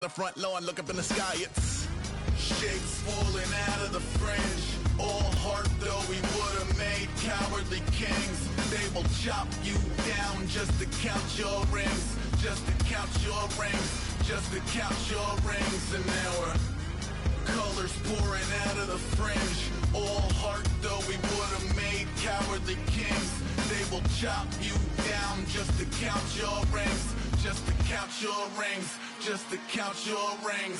The front lawn, look up in the sky, it's shapes falling out of the fringe. All heart though we would have made cowardly kings. They will chop you down just to count your rings. Just to count your rings. Just to count your rings. And now we're colors pouring out of the fringe. All heart though we would have made cowardly kings. They will chop you down just to count your rings. Just to count your rings. Just to count your rings.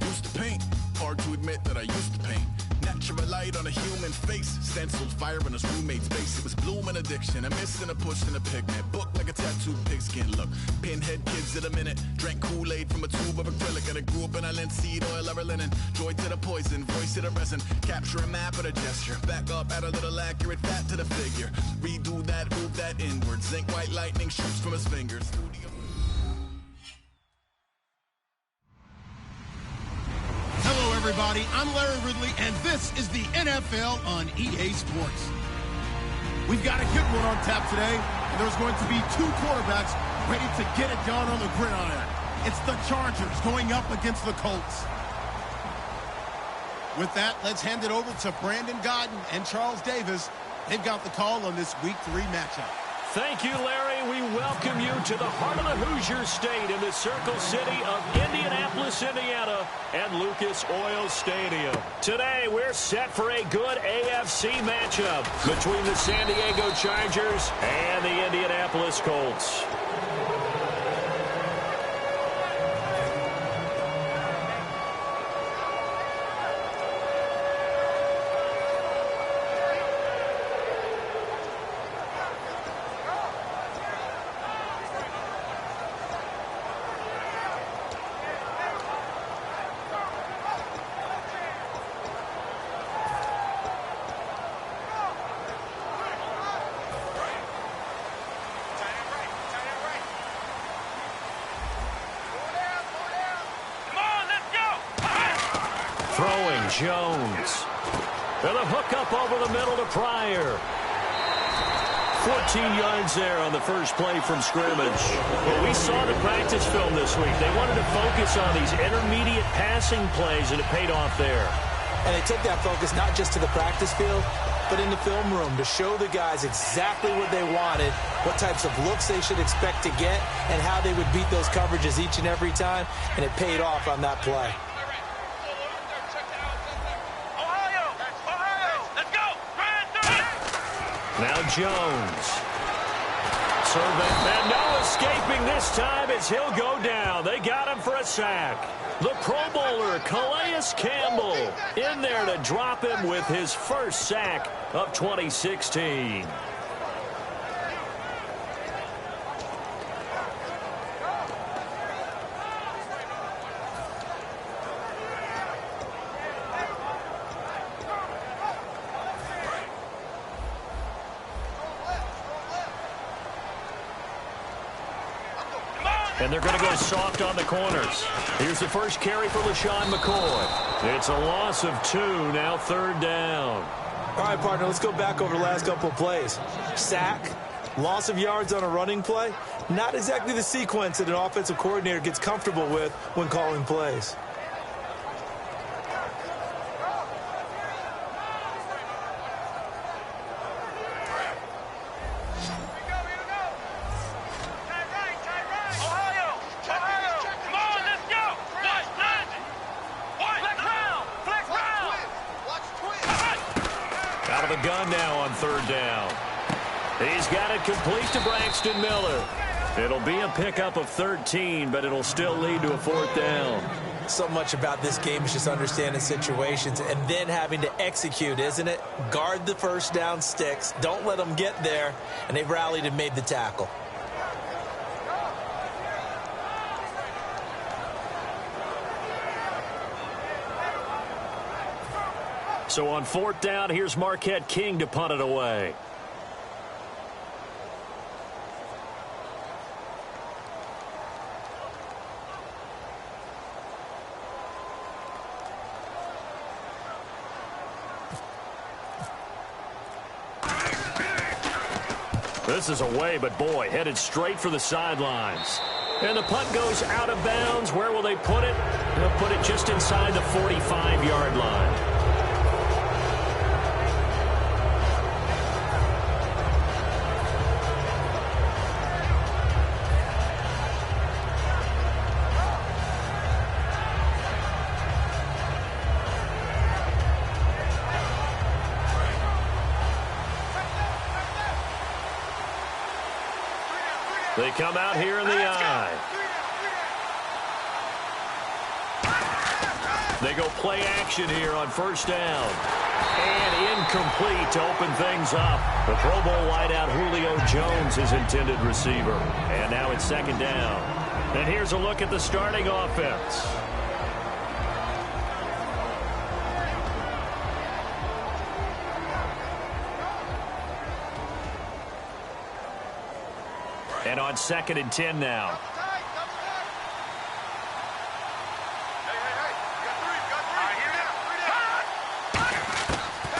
Used to paint. Hard to admit that I used to paint. Natural light on a human face. Stenciled fire in his roommate's face. It was blooming addiction. A missing a push and a pigment. Book like a tattooed pigskin look. Pinhead kids in a minute. Drank Kool-Aid from a tube of acrylic. And I grew up in a linseed oil ever linen. Joy to the poison. Voice to the resin. Capture a map of a gesture. Back up, add a little accurate fat to the figure. Redo that, move that inward. Zinc white lightning shoots from his fingers. Hello, everybody. I'm Larry Ridley, and this is the NFL on EA Sports. We've got a good one on tap today, and there's going to be two quarterbacks ready to get it done on the gridiron. It's the Chargers going up against the Colts. With that, let's hand it over to Brandon Godden and Charles Davis. They've got the call on this Week 3 matchup. Thank you, Larry. We welcome you to the heart of the Hoosier State in the Circle City of Indianapolis, Indiana, and Lucas Oil Stadium. Today, we're set for a good AFC matchup between the San Diego Chargers and the Indianapolis Colts. Throwing Jones. And a hook up over the middle to Pryor. 14 yards there on the first play from scrimmage. Well, we saw the practice film this week. They wanted to focus on these intermediate passing plays, and it paid off there. And they took that focus not just to the practice field, but in the film room to show the guys exactly what they wanted, what types of looks they should expect to get, and how they would beat those coverages each and every time, and it paid off on that play. Now Jones. Survey. And no escaping this time as he'll go down. They got him for a sack. The Pro Bowler, Calais Campbell, in there to drop him with his first sack of 2016. And they're going to go soft on the corners. Here's the first carry for LaShawn McCoy. It's a loss of 2, now third down. All right, partner, let's go back over the last couple of plays. Sack, loss of yards on a running play. Not exactly the sequence that an offensive coordinator gets comfortable with when calling plays. Out of the gun now on third down. He's got it complete to Braxton Miller. It'll be a pickup of 13, but it'll still lead to a fourth down. So much about this game is just understanding situations and then having to execute, isn't it? Guard the first down sticks. Don't let them get there. And they've rallied and made the tackle. So on fourth down, here's Marquette King to punt it away. This is away, but boy, headed straight for the sidelines. And the punt goes out of bounds. Where will they put it? They'll put it just inside the 45-yard line. They come out here in the eye. They go play action here on first down. And incomplete to open things up. The Pro Bowl wideout Julio Jones is intended receiver. And now it's second down. And here's a look at the starting offense. And on 2nd and 10 now.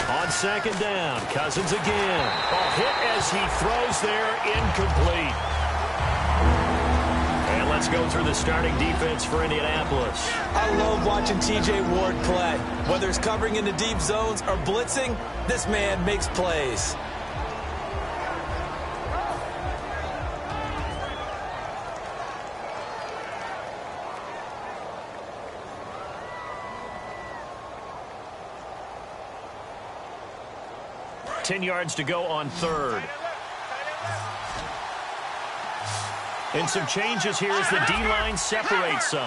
On 2nd down, Cousins again. A hit as he throws there, incomplete. And let's go through the starting defense for Indianapolis. I love watching T.J. Ward play. Whether it's covering into deep zones or blitzing, this man makes plays. Ten yards to go on 3rd. And some changes here as the D-line separates some.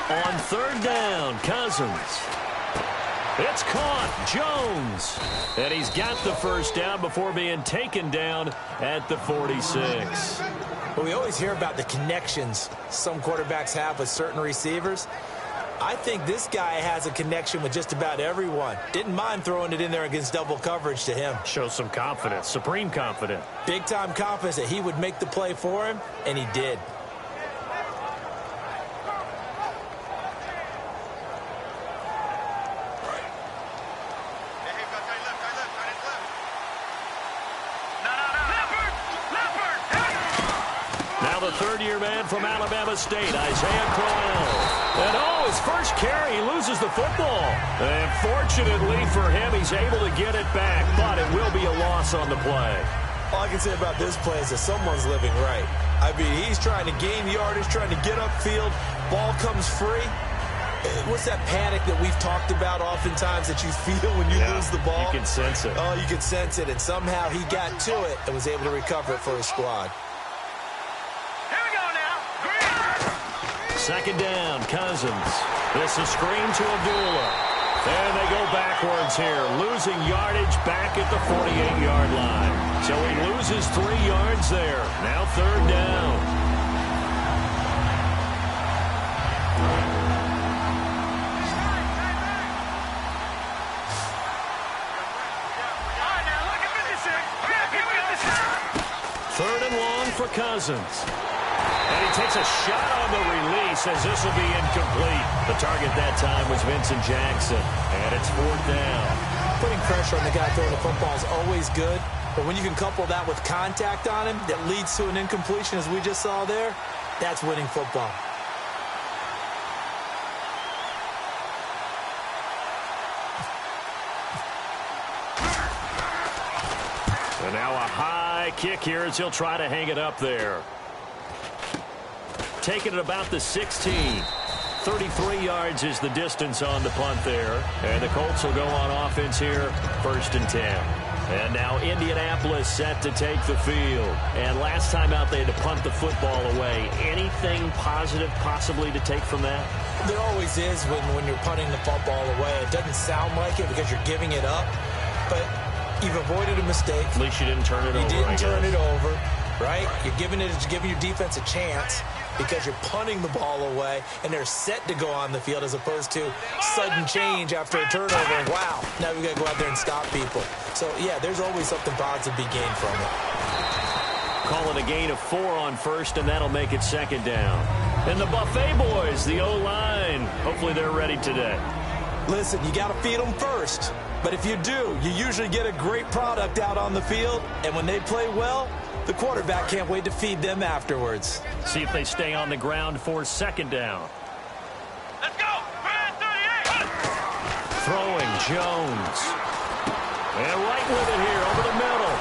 On 3rd down, Cousins. It's caught, Jones. And he's got the first down before being taken down at the 46. Well, we always hear about the connections some quarterbacks have with certain receivers. I think this guy has a connection with just about everyone. Didn't mind throwing it in there against double coverage to him. Shows some confidence, supreme confidence. Big-time confidence that he would make the play for him, and he did. Third-year man from Alabama State, Isaiah Crowell. And his first carry, he loses the football. And fortunately for him, he's able to get it back, but it will be a loss on the play. All I can say about this play is that someone's living right. I mean, he's trying to gain yardage, trying to get upfield. Ball comes free. What's that panic that we've talked about oftentimes that you feel when you lose the ball? You can sense it. Oh, you can sense it, and somehow he got to it and was able to recover it for his squad. 2nd down, Cousins. This is screen to Abdullah. And they go backwards here, losing yardage back at the 48-yard line. So he loses 3 yards there. Now 3rd down. Third and long for Cousins. And he takes a shot on the release as this will be incomplete. The target that time was Vincent Jackson. And it's 4th down. Putting pressure on the guy throwing the football is always good. But when you can couple that with contact on him that leads to an incompletion, as we just saw there, that's winning football. And now a high kick here as he'll try to hang it up there. Taking it about the 16. 33 yards is the distance on the punt there. And the Colts will go on offense here, 1st and 10. And now Indianapolis set to take the field. And last time out they had to punt the football away. Anything positive possibly to take from that? There always is when you're punting the football away. It doesn't sound like it because you're giving it up. But you've avoided a mistake. At least you didn't turn it over. You didn't turn it over, right? You're giving your defense a chance because you're punting the ball away, and they're set to go on the field as opposed to sudden change after a turnover. And wow, now we've got to go out there and stop people. So, yeah, there's always something positive to be gained from it. Call it a gain of 4 on 1st, and that'll make it 2nd down. And the Buffet boys, the O-line, hopefully they're ready today. Listen, you got to feed them first. But if you do, you usually get a great product out on the field. And when they play well, the quarterback can't wait to feed them afterwards. See if they stay on the ground for second down. Let's go! Throwing Jones. And right with it here over the middle.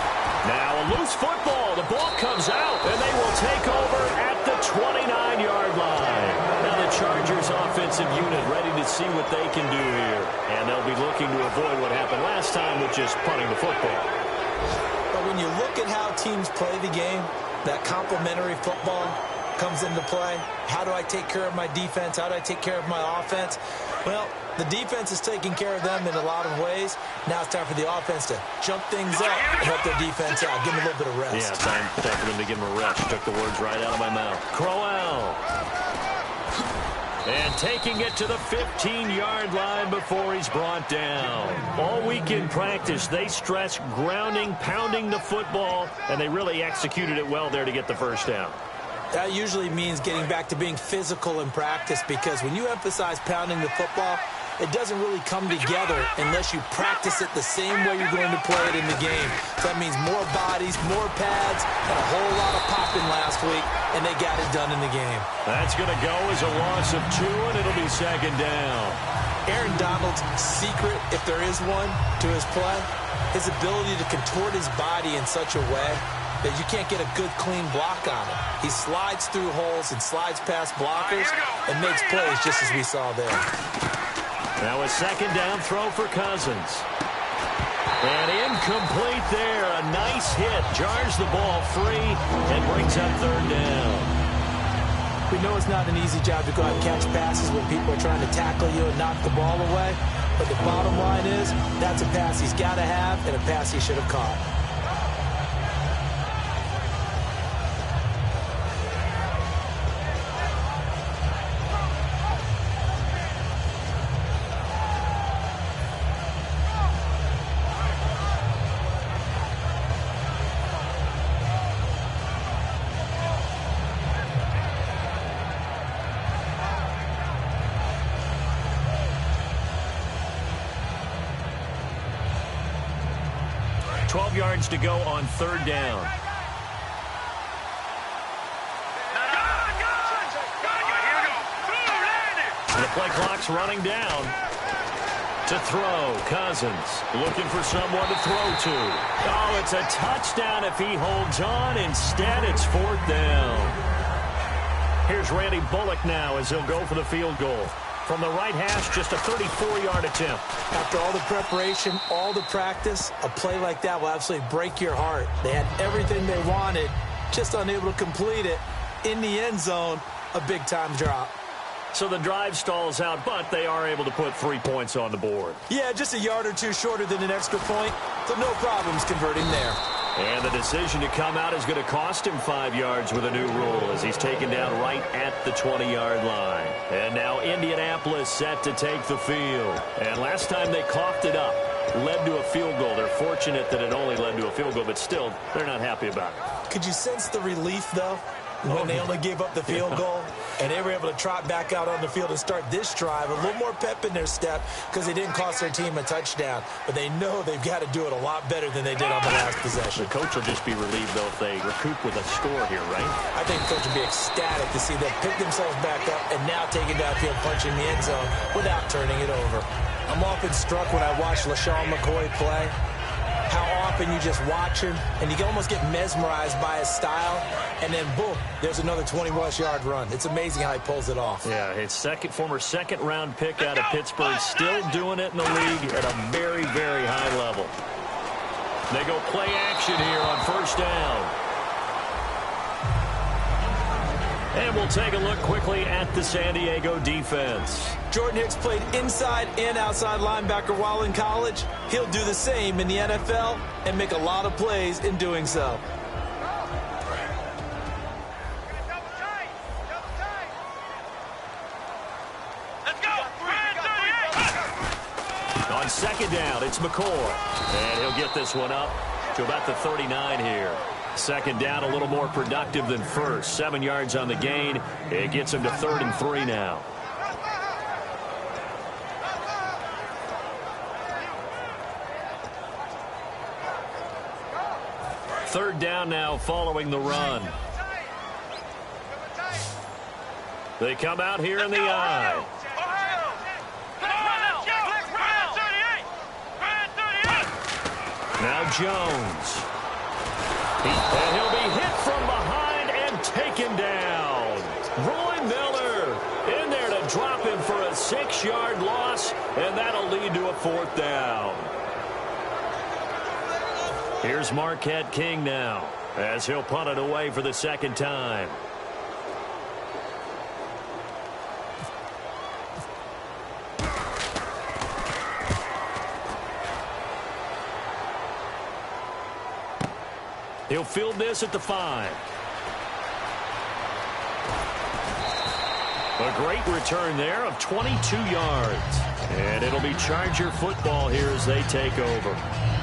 Now a loose football. The ball comes out, and they will take over at the 29-yard line. Now the Chargers offensive unit ready to see what they can do here. And they'll be looking to avoid what happened last time with just punting the football. But when you look at how teams play the game, that complementary football comes into play. How do I take care of my defense? How do I take care of my offense? Well, the defense is taking care of them in a lot of ways. Now it's time for the offense to jump things up and help their defense out. Give them a little bit of rest. Yeah, time for them to give them a rest. Took the words right out of my mouth. Crowell. And taking it to the 15-yard line before he's brought down. All week in practice, they stress grounding, pounding the football, and they really executed it well there to get the first down. That usually means getting back to being physical in practice, because when you emphasize pounding the football, it doesn't really come together unless you practice it the same way you're going to play it in the game. So that means more bodies, more pads, and a whole lot of popping last week, and they got it done in the game. That's going to go as a loss of 2, and it'll be second down. Aaron Donald's secret, if there is one, to his play, his ability to contort his body in such a way that you can't get a good, clean block on him. He slides through holes and slides past blockers and makes plays just as we saw there. Now a second down throw for Cousins. And incomplete there. A nice hit. Jars the ball free and brings up third down. We know it's not an easy job to go out and catch passes when people are trying to tackle you and knock the ball away. But the bottom line is, that's a pass he's got to have and a pass he should have caught. Yards to go on third down. The play clock's running down. To throw, Cousins looking for someone to throw to. Oh, it's a touchdown if he holds on. Instead, it's fourth down. Here's Randy Bullock now as he'll go for the field goal. From the right hash, just a 34-yard attempt. After all the preparation, all the practice, a play like that will absolutely break your heart. They had everything they wanted, just unable to complete it. In the end zone, a big-time drop. So the drive stalls out, but they are able to put 3 points on the board. Yeah, just a yard or two shorter than an extra point, so no problems converting there. And the decision to come out is going to cost him 5 yards with a new rule as he's taken down right at the 20-yard line. And now Indianapolis set to take the field. And last time they coughed it up, led to a field goal. They're fortunate that it only led to a field goal, but still, they're not happy about it. Could you sense the relief, though, when they only gave up the field goal? And they were able to trot back out on the field and start this drive. A little more pep in their step because they didn't cost their team a touchdown. But they know they've got to do it a lot better than they did on the last possession. The coach will just be relieved, though, if they recoup with a score here, right? I think the coach will be ecstatic to see them pick themselves back up and now take it downfield, punching the end zone without turning it over. I'm often struck when I watch LaShawn McCoy play, how often you just watch him and you can almost get mesmerized by his style, and then boom, there's another 20-plus-yard run. It's amazing how he pulls it off. Yeah, his former second-round pick out of Pittsburgh, still doing it in the league at a very, very high level. They go play action here on first down. And we'll take a look quickly at the San Diego defense. Jordan Hicks played inside and outside linebacker while in college. He'll do the same in the NFL and make a lot of plays in doing so. On second down, it's McCoy. And he'll get this one up to about the 39 here. Second down, a little more productive than first. 7 yards on the gain. It gets him to 3rd and 3 now. third down now following the run. They come out here in the I. Now Jones. And he'll be hit from behind and taken down. Roy Miller in there to drop him for a 6-yard loss, and that'll lead to a 4th down. Here's Marquette King now as he'll punt it away for the 2nd time. He'll field this at the 5. A great return there of 22 yards. And it'll be Charger football here as they take over.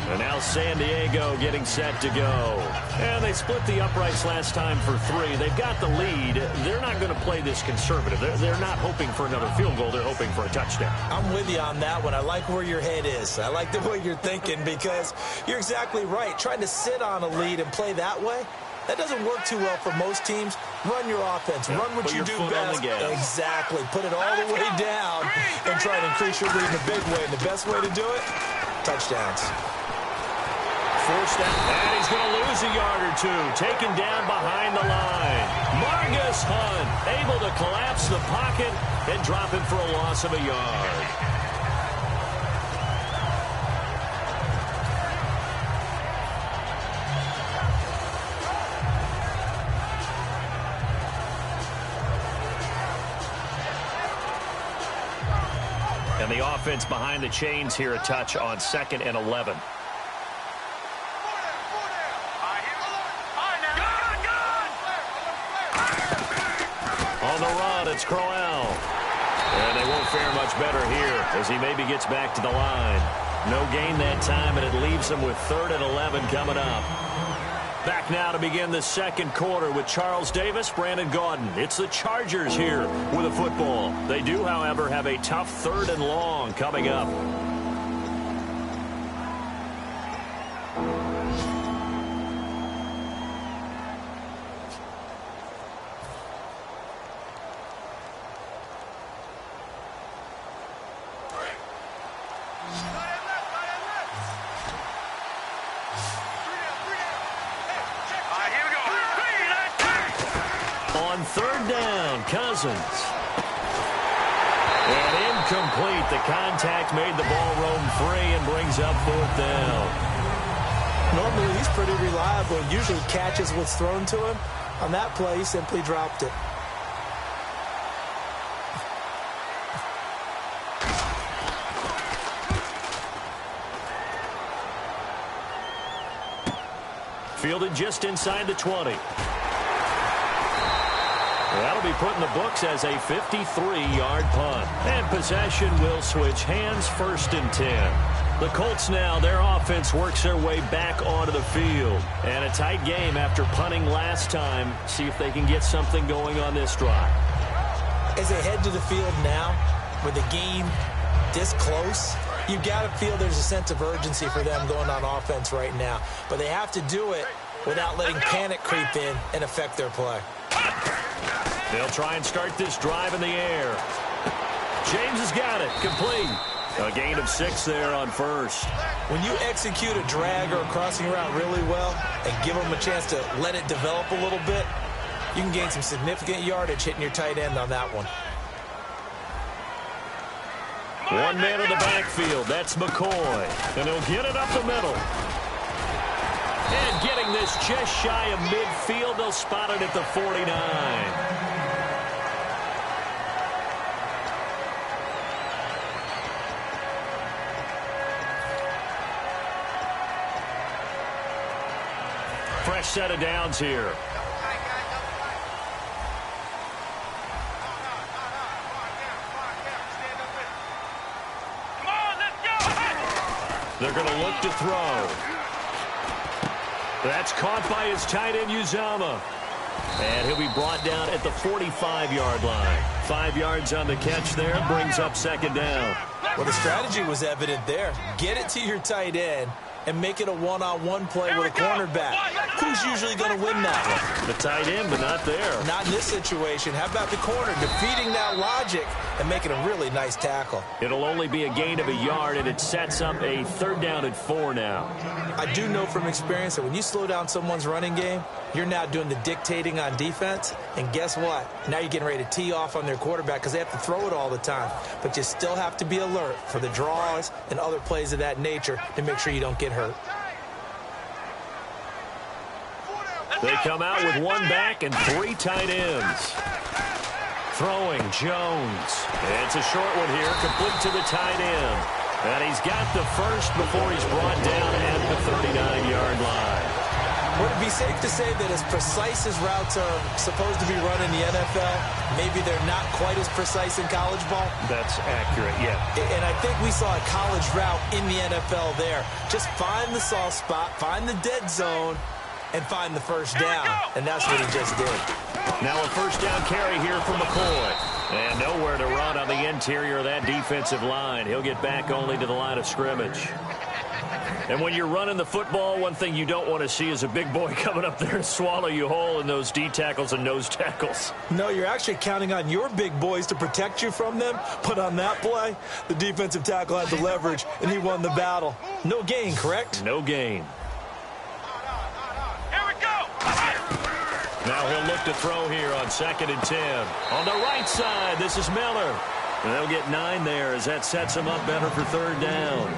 And now San Diego getting set to go. And they split the uprights last time for 3. They've got the lead. They're not going to play this conservative. They're not hoping for another field goal. They're hoping for a touchdown. I'm with you on that one. I like where your head is. I like the way you're thinking because you're exactly right. Trying to sit on a lead and play that way, that doesn't work too well for most teams. Run your offense. Run what you do best. Exactly. Put it all the way down and try to increase your lead in a big way. And the best way to do it, touchdowns. 4th down, and he's going to lose a yard or 2. Taken down behind the line. Margus Hunt able to collapse the pocket and drop him for a loss of a yard. And the offense behind the chains here a touch on 2nd and 11. On the run, it's Crowell. And they won't fare much better here as he maybe gets back to the line. No gain that time, and it leaves him with 3rd and 11 coming up. Back now to begin the 2nd quarter with Charles Davis, Brandon Gaudin. It's the Chargers here with a football. They do, however, have a tough 3rd and long coming up. On 3rd down, Cousins. And incomplete. The contact made the ball roam free and brings up 4th down. Normally, he's pretty reliable and usually catches what's thrown to him. On that play, he simply dropped it. Fielded just inside the 20. That'll be put in the books as a 53-yard punt. And possession will switch hands, 1st and 10. The Colts now, their offense works their way back onto the field. And a tight game after punting last time. See if they can get something going on this drive. As they head to the field now, with the game this close, you've got to feel there's a sense of urgency for them going on offense right now. But they have to do it without letting panic creep in and affect their play. They'll try and start this drive in the air. James has got it. Complete. A gain of 6 there on 1st. When you execute a drag or a crossing route really well and give them a chance to let it develop a little bit, you can gain some significant yardage hitting your tight end on that one. One man in the backfield. That's McCoy. And he'll get it up the middle. And getting this just shy of midfield. They'll spot it at the 49. Fresh set of downs here. They're going to look to throw. That's caught by his tight end, Uzomah. And he'll be brought down at the 45-yard line. 5 yards on the catch there, brings up 2nd down. Well, the strategy was evident there. Get it to your tight end and make it a one-on-one play with a cornerback. Who's usually going to win that one? The tight end, but not there. Not in this situation. How about the corner defeating that logic and making a really nice tackle? It'll only be a gain of a yard, and it sets up a 3rd down and 4 now. I do know from experience that when you slow down someone's running game, you're now doing the dictating on defense, and guess what? Now you're getting ready to tee off on their quarterback because they have to throw it all the time. But you still have to be alert for the draws and other plays of that nature to make sure you don't get hurt. They come out with 1 back and 3 tight ends. Throwing, Jones. It's a short one here, complete to the tight end. And he's got the first before he's brought down at the 39-yard line. Would it be safe to say that as precise as routes are supposed to be run in the NFL, maybe they're not quite as precise in college ball? That's accurate, yeah. And I think we saw a college route in the NFL there. Just find the soft spot, find the dead zone, and find the first down. And that's what he just did. Now a 1st down carry here for McCoy. And nowhere to run on the interior of that defensive line. He'll get back only to the line of scrimmage. And when you're running the football, one thing you don't want to see is a big boy coming up there and swallow you whole in those D tackles and nose tackles. No, you're actually counting on your big boys to protect you from them. But on that play, the defensive tackle had the leverage, and he won the battle. No gain, correct? No gain. Here we go. Now he'll look to throw here on 2nd and 10. On the right side, this is Miller. And they'll get 9 there as that sets him up better for 3rd down.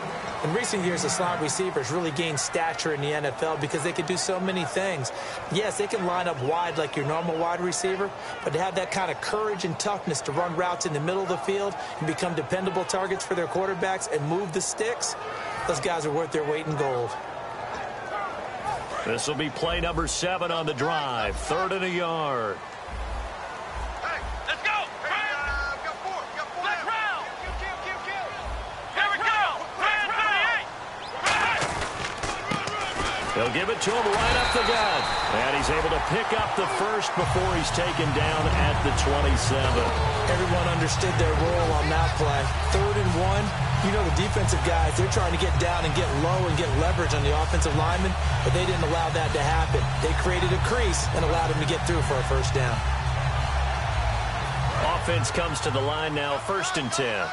In recent years, the slot receivers really gained stature in the NFL because they could do so many things. Yes, they can line up wide like your normal wide receiver, but to have that kind of courage and toughness to run routes in the middle of the field and become dependable targets for their quarterbacks and move the sticks, those guys are worth their weight in gold. This will be play number 7 on the drive. 3rd and a yard. Hey, let's go. Got 4. Let's round. Here we go. Brand 38. They'll give it to him right up the gut. And he's able to pick up the first before he's taken down at the 27. Everyone understood their role on that play. 3rd and 1. You know the defensive guys, they're trying to get down and get low and get leverage on the offensive linemen, but they didn't allow that to happen. They created a crease and allowed him to get through for a 1st down. Offense comes to the line now, 1st and 10.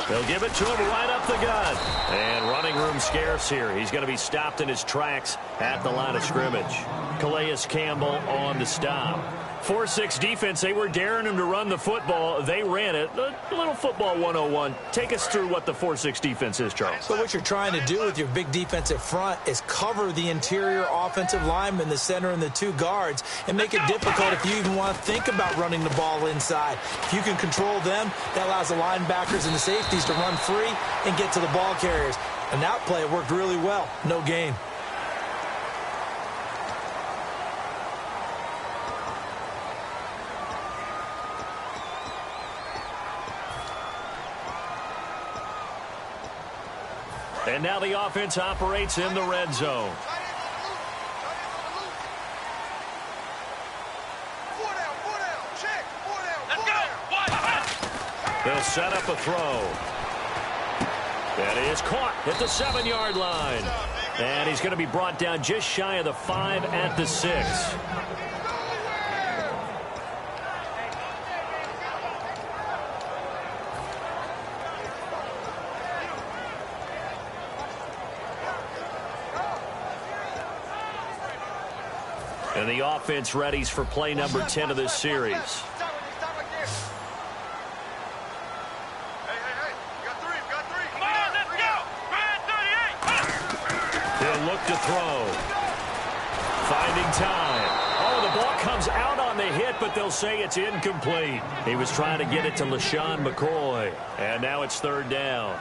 They'll give it to him right up the gut. And running room scarce here. He's going to be stopped in his tracks at the line of scrimmage. Calais Campbell on the stop. 4-6 defense, they were daring him to run the football. They ran it. A little football 101. Take us through what the 4-6 defense is, Charles. So what you're trying to do with your big defensive front is cover the interior offensive lineman, the center, and the 2 guards, and make it difficult if you even want to think about running the ball inside. If you can control them, that allows the linebackers and the safeties to run free and get to the ball carriers. And that play worked really well. No gain. And now the offense operates in the red zone. Let's go. They'll set up a throw. That is caught at the 7-yard line. And he's going to be brought down just shy of the 5 at the 6. And the offense readies for play number 10 of this series. Hey, we got 3. Come on, let's go. Brand 38. He'll look to throw. Finding time. Oh, the ball comes out on the hit, but they'll say it's incomplete. He was trying to get it to LaShawn McCoy. And now it's 3rd down.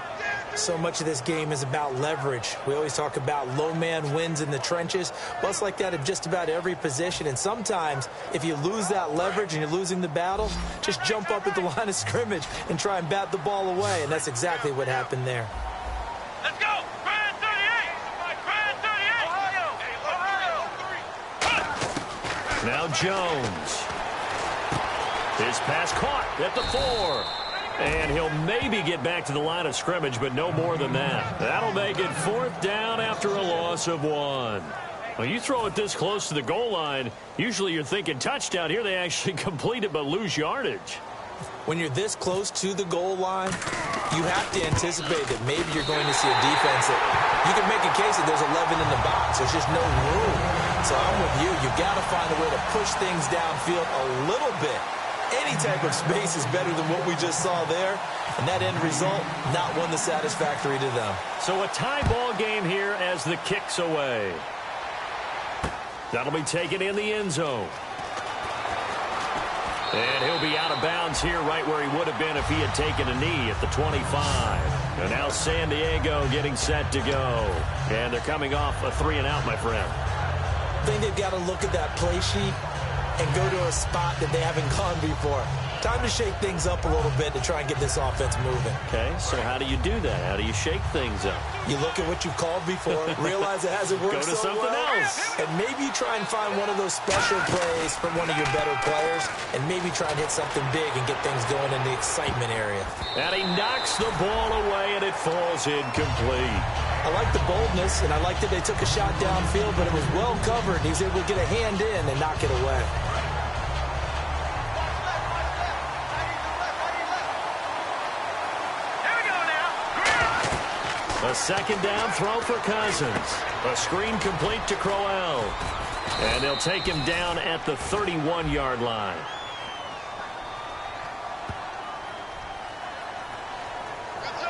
So much of this game is about leverage. We always talk about low man wins in the trenches. Well, it's like that at just about every position. And sometimes, if you lose that leverage and you're losing the battle, just jump up at the line of scrimmage and try and bat the ball away. And that's exactly what happened there. Let's go. Brand 38. Brand 38. Ohio. Now Jones. His pass caught at the 4. And he'll maybe get back to the line of scrimmage, but no more than that. That'll make it 4th down after a loss of 1. Well, you throw it this close to the goal line, usually you're thinking touchdown. Here they actually complete it but lose yardage. When you're this close to the goal line, you have to anticipate that maybe you're going to see a defense that you can make a case that there's 11 in the box. There's just no room. So I'm with you. You've got to find a way to push things downfield a little bit. Any type of space is better than what we just saw there. And that end result, not one that's satisfactory to them. So a tie ball game here as the kick's away. That'll be taken in the end zone. And he'll be out of bounds here right where he would have been if he had taken a knee at the 25. And now San Diego getting set to go. And they're coming off a 3-and-out, my friend. I think they've got to look at that play sheet and go to a spot that they haven't gone before. Time to shake things up a little bit to try and get this offense moving. Okay, so how do you do that? How do you shake things up? You look at what you've called before, realize it hasn't worked Go to so something well, else. and maybe you try and find one of those special plays from one of your better players, and maybe try and hit something big and get things going in the excitement area. And he knocks the ball away, and it falls incomplete. I like the boldness, and I like that they took a shot downfield, but it was well covered. He was able to get a hand in and knock it away. A 2nd down throw for Cousins. A screen complete to Crowell. And they'll take him down at the 31-yard line.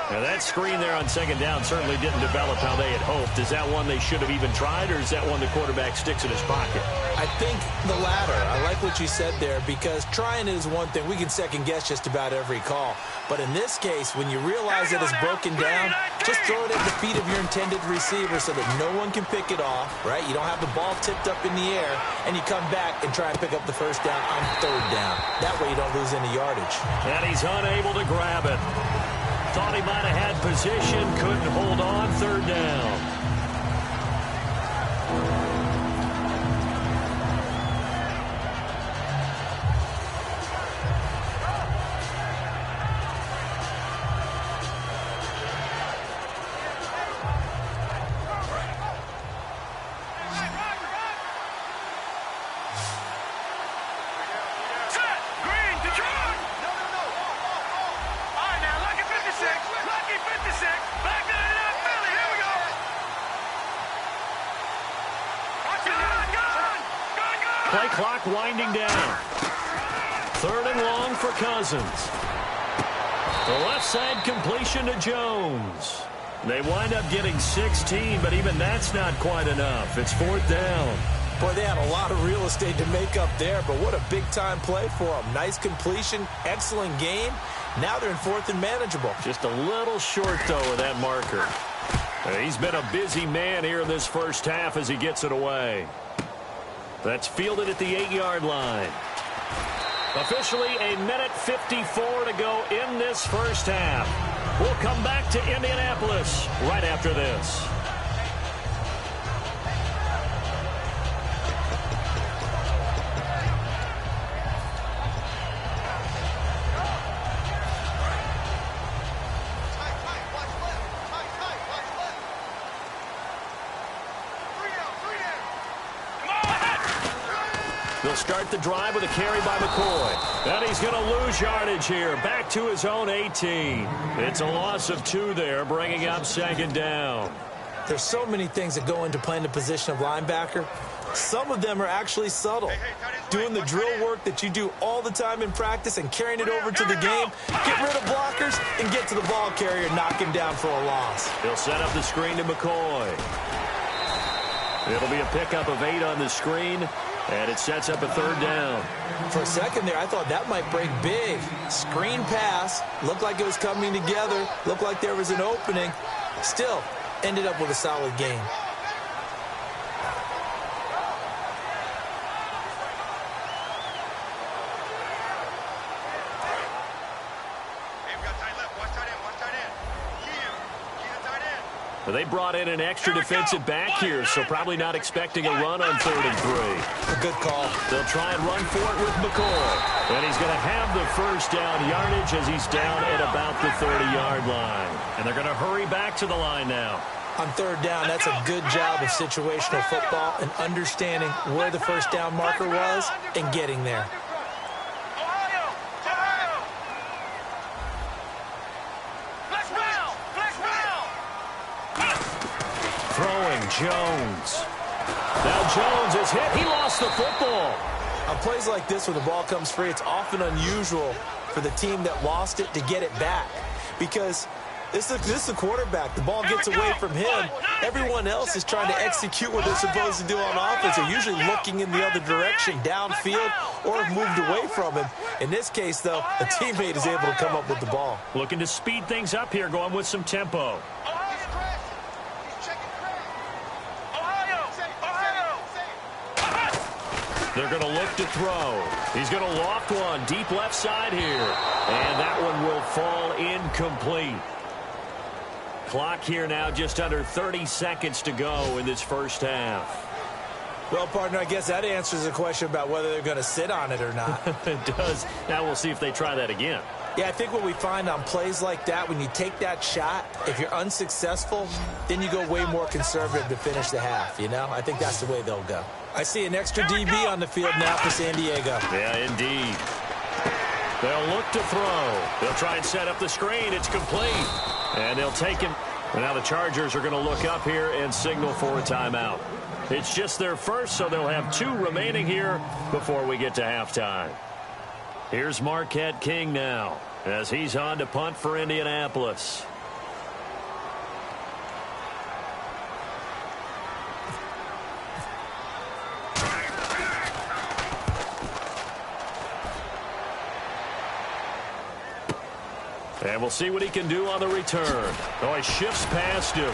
Now that screen there on 2nd down certainly didn't develop how they had hoped. Is that one they should have even tried, or is that one the quarterback sticks in his pocket? I think the latter. I like what you said there, because trying it is one thing. We can second-guess just about every call. But in this case, when you realize that it's broken down, just throw it at the feet of your intended receiver so that no one can pick it off, right? You don't have the ball tipped up in the air, and you come back and try and pick up the 1st down on 3rd down. That way you don't lose any yardage. And he's unable to grab it. Thought he might have had position, couldn't hold on, 3rd down. Play clock winding down. 3rd and long for Cousins. The left side completion to Jones. They wind up getting 16, but even that's not quite enough. It's 4th down. Boy, they had a lot of real estate to make up there, but what a big-time play for them. Nice completion, excellent game. Now they're in 4th and manageable. Just a little short, though, of that marker. He's been a busy man here in this first half as he gets it away. That's fielded at the 8-yard line. Officially a minute 54 to go in this first half. We'll come back to Indianapolis right after this. They'll start the drive with a carry by McCoy. And he's going to lose yardage here. Back to his own 18. It's a loss of 2 there, bringing up 2nd down. There's so many things that go into playing the position of linebacker. Some of them are actually subtle. Doing the drill work that you do all the time in practice and carrying it over to the game. Get rid of blockers and get to the ball carrier and knock him down for a loss. He'll set up the screen to McCoy. It'll be a pickup of 8 on the screen. And it sets up a 3rd down. For a second there, I thought that might break big. Screen pass. Looked like it was coming together. Looked like there was an opening. Still, ended up with a solid game. Hey, we got tight left. Watch tight end. Watch tight end. Key the tight end. They brought in an extra defensive back here, so probably not expecting a run on 3rd and 3. A good call. They'll try and run for it with McCoy. And he's going to have the first down yardage as he's down at about the 30-yard line. And they're going to hurry back to the line now. On 3rd down, that's a good job of situational football and understanding where the first down marker was and getting there. Throwing Jones. Now Jones is hit. He lost the football. On plays like this, when the ball comes free, it's often unusual for the team that lost it to get it back. Because this is the quarterback. The ball gets away from him. Everyone else is trying to execute what they're supposed to do on offense. They're usually looking in the other direction, downfield, or have moved away from him. In this case, though, a teammate is able to come up with the ball. Looking to speed things up here, going with some tempo. They're going to look to throw. He's going to loft one deep left side here. And that one will fall incomplete. Clock here now just under 30 seconds to go in this first half. Well, partner, I guess that answers the question about whether they're going to sit on it or not. It does. Now we'll see if they try that again. Yeah, I think what we find on plays like that, when you take that shot, if you're unsuccessful, then you go way more conservative to finish the half, you know? I think that's the way they'll go. I see an extra DB on the field now for San Diego. Yeah, indeed. They'll look to throw. They'll try and set up the screen. It's complete. And they'll take him. And now the Chargers are going to look up here and signal for a timeout. It's just their first, so they'll have 2 remaining here before we get to halftime. Here's Marquette King now as he's on to punt for Indianapolis. And we'll see what he can do on the return. Oh, he shifts past him.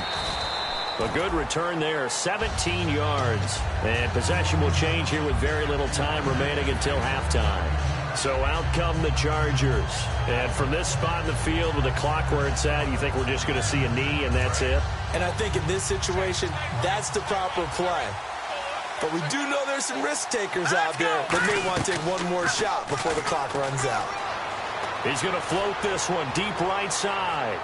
A good return there, 17 yards. And possession will change here with very little time remaining until halftime. So out come the Chargers. And from this spot in the field with the clock where it's at, you think we're just going to see a knee and that's it? And I think in this situation, that's the proper play. But we do know there's some risk takers out there that may want to take one more shot before the clock runs out. He's going to float this one deep right side.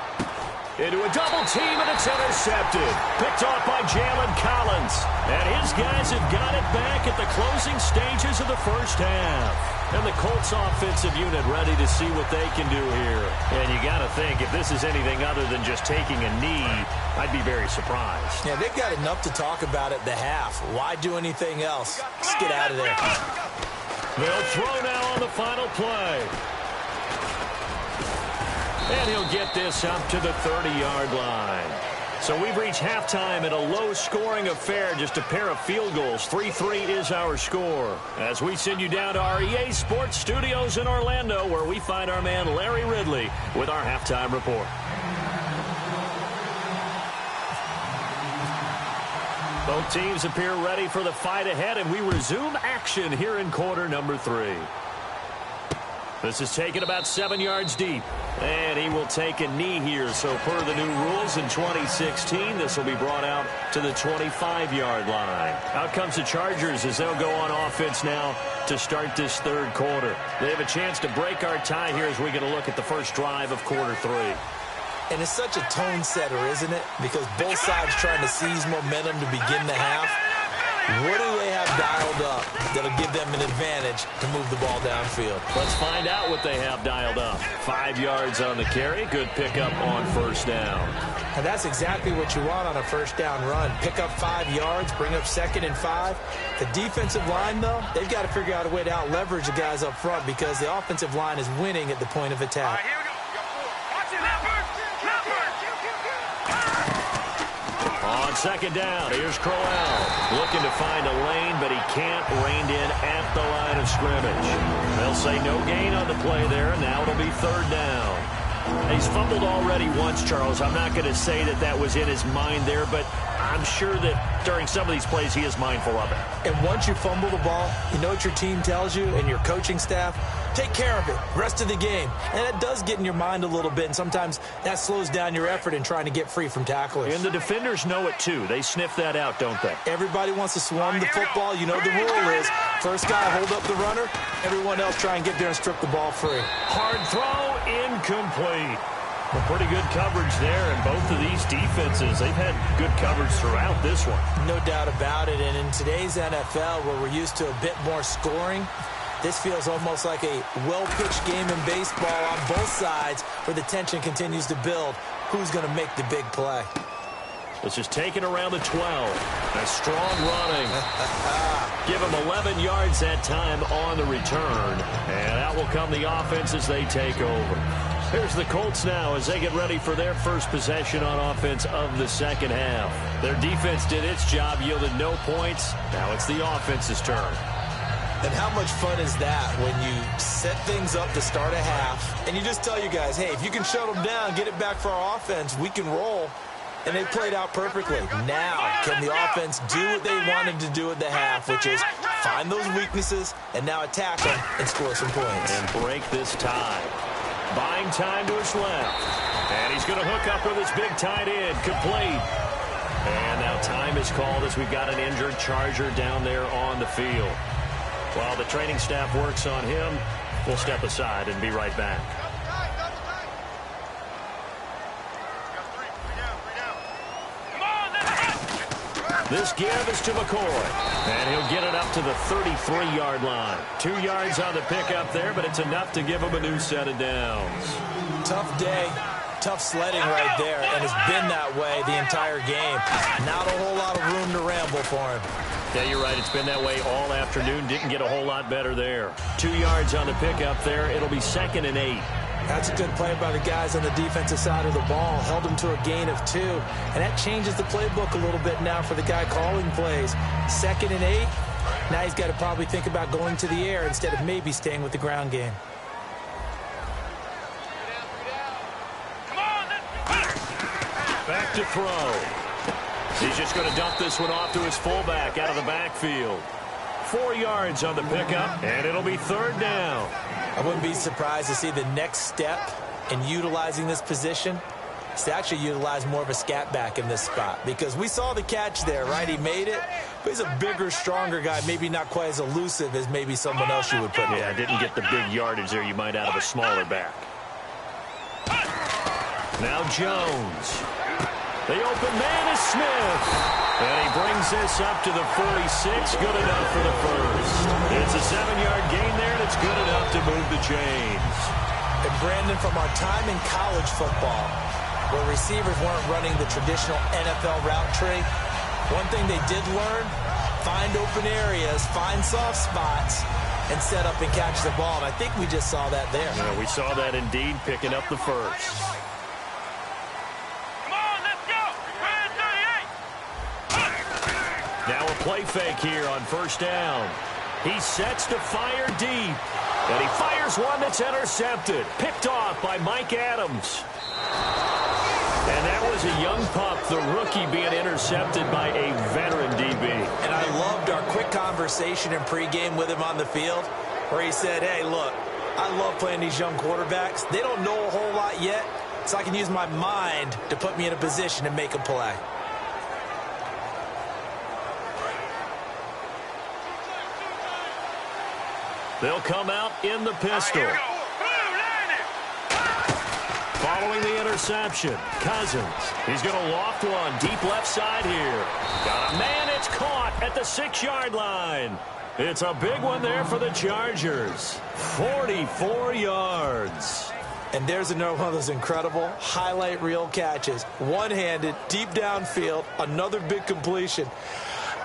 Into a double team, and it's intercepted. Picked off by Jalen Collins. And his guys have got it back at the closing stages of the first half. And the Colts offensive unit ready to see what they can do here. And you got to think, if this is anything other than just taking a knee, I'd be very surprised. Yeah, they've got enough to talk about at the half. Why do anything else? Just get out of there. They'll throw now on the final play. And he'll get this up to the 30-yard line. So we've reached halftime in a low-scoring affair, just a pair of field goals. 3-3 is our score. As we send you down to our EA Sports Studios in Orlando, where we find our man Larry Ridley with our halftime report. Both teams appear ready for the fight ahead, and we resume action here in quarter number 3. This is taken about 7 yards deep. And he will take a knee here. So per the new rules in 2016, this will be brought out to the 25-yard line. Out comes the Chargers as they'll go on offense now to start this third quarter. They have a chance to break our tie here as we get a look at the first drive of quarter 3. And it's such a tone setter, isn't it? Because both sides trying to seize momentum to begin the half. What do they have dialed up that'll give them an advantage to move the ball downfield? Let's find out what they have dialed up. 5 yards on the carry. Good pickup on first down. And that's exactly what you want on a first down run. Pick up 5 yards, bring up 2nd and 5. The defensive line, though, they've got to figure out a way to out-leverage the guys up front because the offensive line is winning at the point of attack. Here we go. Watch it, Leopard! On second down, here's Crowell. Looking to find a lane, but he can't. Reined in at the line of scrimmage. They'll say no gain on the play there. Now it'll be 3rd down. He's fumbled already once, Charles. I'm not going to say that that was in his mind there, but I'm sure that during some of these plays he is mindful of it. And once you fumble the ball, you know what your team tells you and your coaching staff? take care of it rest of the game. And that does get in your mind a little bit, and sometimes that slows down your effort in trying to get free from tacklers. And the defenders know it, too. They sniff that out, don't they? Everybody wants to swarm the football. You know the rule is first guy hold up the runner, everyone else try and get there and strip the ball free. Hard throw, incomplete. Well, pretty good coverage there, and both of these defenses, they've had good coverage throughout this one. No doubt about it, and in today's NFL, where we're used to a bit more scoring, this feels almost like a well-pitched game in baseball on both sides where the tension continues to build. Who's going to make the big play? This is taken around the 12. A strong running. Give him 11 yards that time on the return, and out will come the offense as they take over. Here's the Colts now as they get ready for their first possession on offense of the second half. Their defense did its job, yielded no points. Now it's the offense's turn. And how much fun is that when you set things up to start a half, and you just tell you guys, hey, if you can shut them down, get it back for our offense, we can roll. And they played out perfectly. Now, can the offense do what they wanted to do at the half, which is find those weaknesses and now attack them and score some points. And break this tie. Buying time to his left. And he's going to hook up with his big tight end. Complete. And now time is called as we've got an injured Charger down there on the field. While the training staff works on him, we'll step aside and be right back. This give is to McCoy, and he'll get it up to the 33-yard line. 2 yards on the pickup there, but it's enough to give him a new set of downs. Tough day, tough sledding right there, and it's been that way the entire game. Not a whole lot of room to ramble for him. Yeah, you're right. It's been that way all afternoon. Didn't get a whole lot better there. 2 yards on the pickup there. It'll be 2nd and 8. That's a good play by the guys on the defensive side of the ball. Held him to a gain of 2. And that changes the playbook a little bit now for the guy calling plays. 2nd and 8. Now he's got to probably think about going to the air instead of maybe staying with the ground game. Back to throw. He's just going to dump this one off to his fullback out of the backfield. 4 yards on the pickup, and it'll be 3rd down. I wouldn't be surprised to see the next step in utilizing this position is to actually utilize more of a scat back in this spot, because we saw the catch there, right? He made it, but he's a bigger, stronger guy, maybe not quite as elusive as maybe someone else you would put in. Yeah, didn't get the big yardage there you might out of a smaller back. Now Jones. The open man is Smith. And he brings this up to the 46. Good enough for the first. It's a 7-yard gain there, and it's good enough to move the chains. And Brandon, from our time in college football, where receivers weren't running the traditional NFL route tree, one thing they did learn, find open areas, find soft spots, and set up and catch the ball. And I think we just saw that there. Yeah, we saw that indeed, picking up the first. Now a play fake here on 1st down. He sets to fire deep. And he fires one that's intercepted. Picked off by Mike Adams. And that was a young pup, the rookie, being intercepted by a veteran DB. And I loved our quick conversation in pregame with him on the field, where he said, hey, look, I love playing these young quarterbacks. They don't know a whole lot yet, so I can use my mind to put me in a position to make a play. They'll come out in the pistol. Following the interception, Cousins. He's going to loft one deep left side here. Got a man, it's caught at the 6-yard line. It's a big one there for the Chargers. 44 yards. And there's another one of those incredible highlight reel catches. One-handed, deep downfield, another big completion.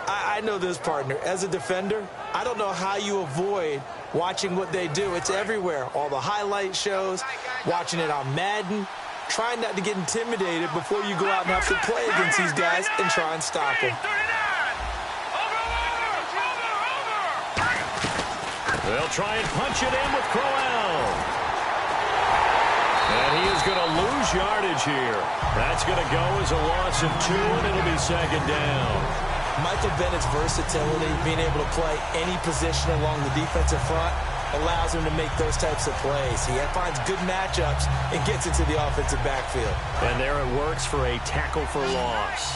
I know this, partner. As a defender, I don't know how you avoid watching what they do. It's everywhere. All the highlight shows, watching it on Madden, trying not to get intimidated before you go out and have to play against these guys and try and stop them. They'll try and punch it in with Crowell. And he is going to lose yardage here. That's going to go as a loss of 2, and it'll be 2nd down. Michael Bennett's versatility, being able to play any position along the defensive front, allows him to make those types of plays. He finds good matchups and gets into the offensive backfield. And there it works for a tackle for loss.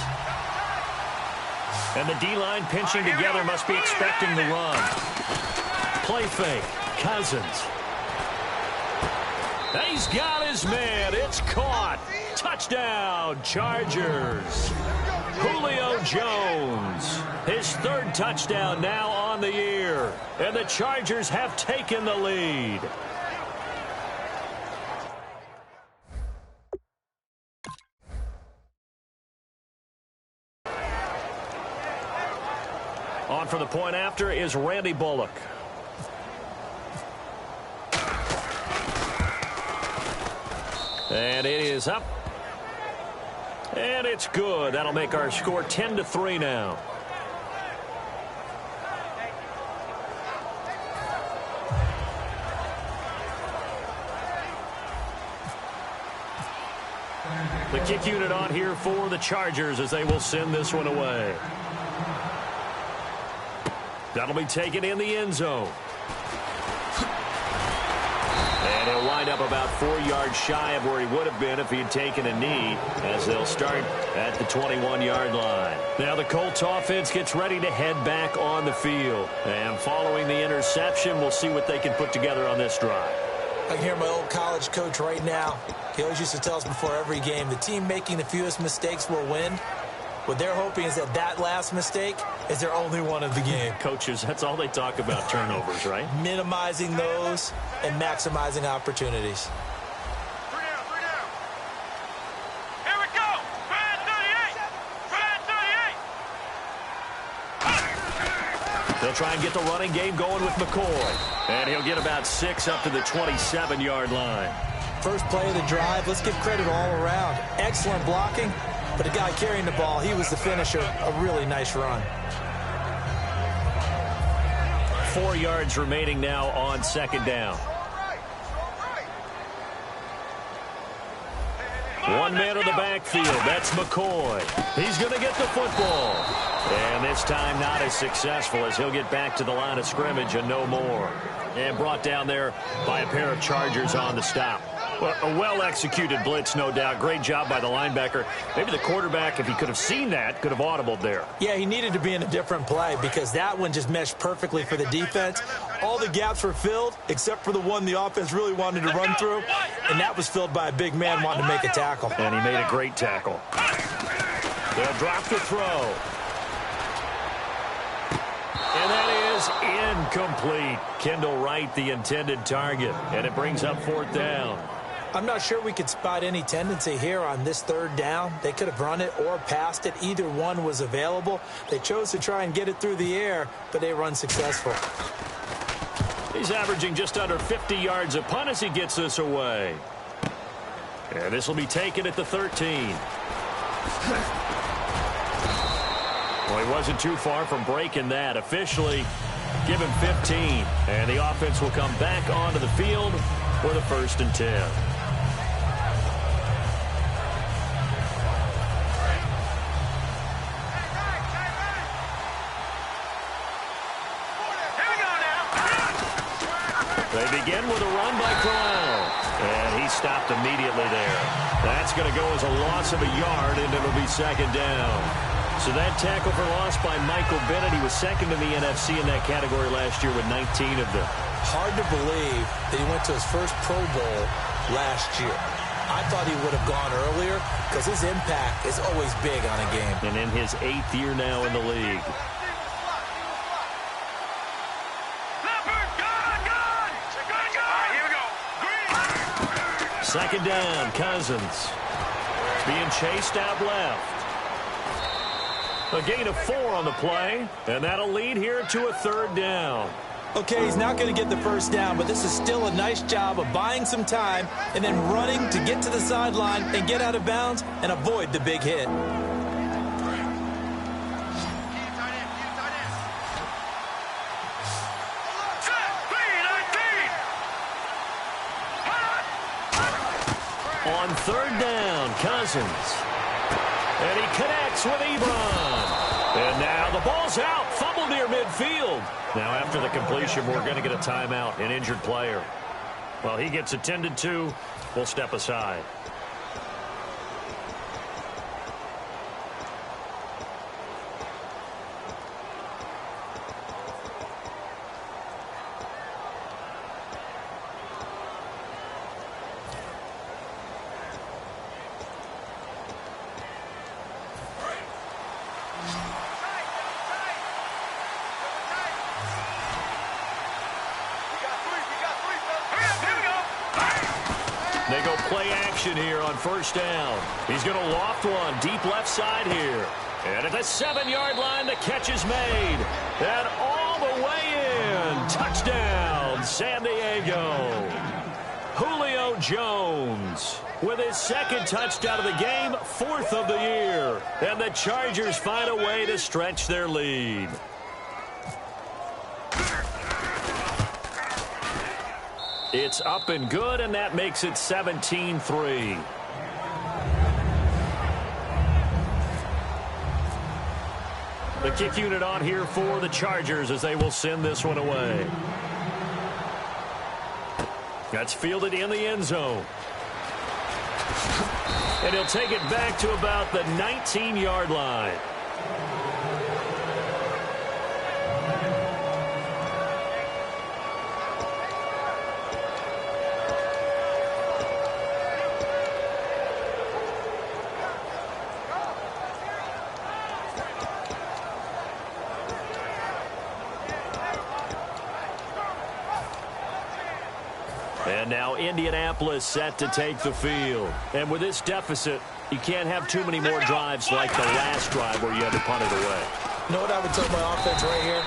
And the D-line pinching together must be expecting the run. Play fake. Cousins. He's got his man. It's caught. Touchdown, Chargers. Julio Jones. His third touchdown now on the year. And the Chargers have taken the lead. On for the point after is Randy Bullock. And it is up. And it's good. That'll make our score 10-3 now. The kick unit on here for the Chargers as they will send this one away. That'll be taken in the end zone. And he'll wind up about 4 yards shy of where he would have been if he had taken a knee, as they'll start at the 21-yard line. Now the Colts offense gets ready to head back on the field. And following the interception, we'll see what they can put together on this drive. I can hear my old college coach right now. He always used to tell us before every game, the team making the fewest mistakes will win. What they're hoping is that that last mistake is their only one of the game. Coaches, that's all they talk about, turnovers, right? Minimizing those and maximizing opportunities. 3 down. Here we go. Red 38. They'll try and get the running game going with McCoy. And he'll get about 6 up to the 27-yard line. First play of the drive, let's give credit all around. Excellent blocking, but the guy carrying the ball, he was the finisher. A really nice run. 4 yards remaining now on second down. 1 man in the backfield. That's McCoy. He's going to get the football. And this time not as successful as he'll get back to the line of scrimmage and no more. And brought down there by a pair of Chargers on the stop. Well, a well-executed blitz, no doubt. Great job by the linebacker. Maybe the quarterback, if he could have seen that, could have audibled there. Yeah, he needed to be in a different play because that one just meshed perfectly for the defense. All the gaps were filled except for the one the offense really wanted to run through, and that was filled by a big man wanting to make a tackle. And he made a great tackle. They'll drop the throw. And that is incomplete. Kendall Wright, the intended target, and it brings up 4th down. I'm not sure we could spot any tendency here on this 3rd down. They could have run it or passed it. Either one was available. They chose to try and get it through the air, but they were unsuccessful. He's averaging just under 50 yards a punt as he gets this away. And this will be taken at the 13. Well, he wasn't too far from breaking that. Officially, give him 15. And the offense will come back onto the field for the 1st and 10. They begin with a run by Corral. And he stopped immediately there. That's going to go as a loss of a yard, and it'll be 2nd down. So that tackle for loss by Michael Bennett. He was 2nd in the NFC in that category last year with 19 of them. Hard to believe that he went to his first Pro Bowl last year. I thought he would have gone earlier because his impact is always big on a game. And in his 8th year now in the league. Second down, Cousins. Being chased out left. A gain of 4 on the play, and that'll lead here to a 3rd down. Okay, he's not going to get the first down, but this is still a nice job of buying some time and then running to get to the sideline and get out of bounds and avoid the big hit. On 3rd down, Cousins. And he connects with Ebron. And now the ball's out. Fumble near midfield. Now after the completion, we're going to get a timeout, an injured player. Well, he gets attended to. We'll step aside. They go play action here on first down. He's going to loft one deep left side here. And at the 7-yard line, the catch is made. And all the way in. Touchdown, San Diego. Julio Jones with his second touchdown of the game, 4th of the year. And the Chargers find a way to stretch their lead. It's up and good, and that makes it 17-3. The kick unit on here for the Chargers as they will send this one away. That's fielded in the end zone. And he'll take it back to about the 19-yard line. And now Indianapolis set to take the field. And with this deficit, you can't have too many more drives like the last drive where you had to punt it away. You know what I would tell my offense right here?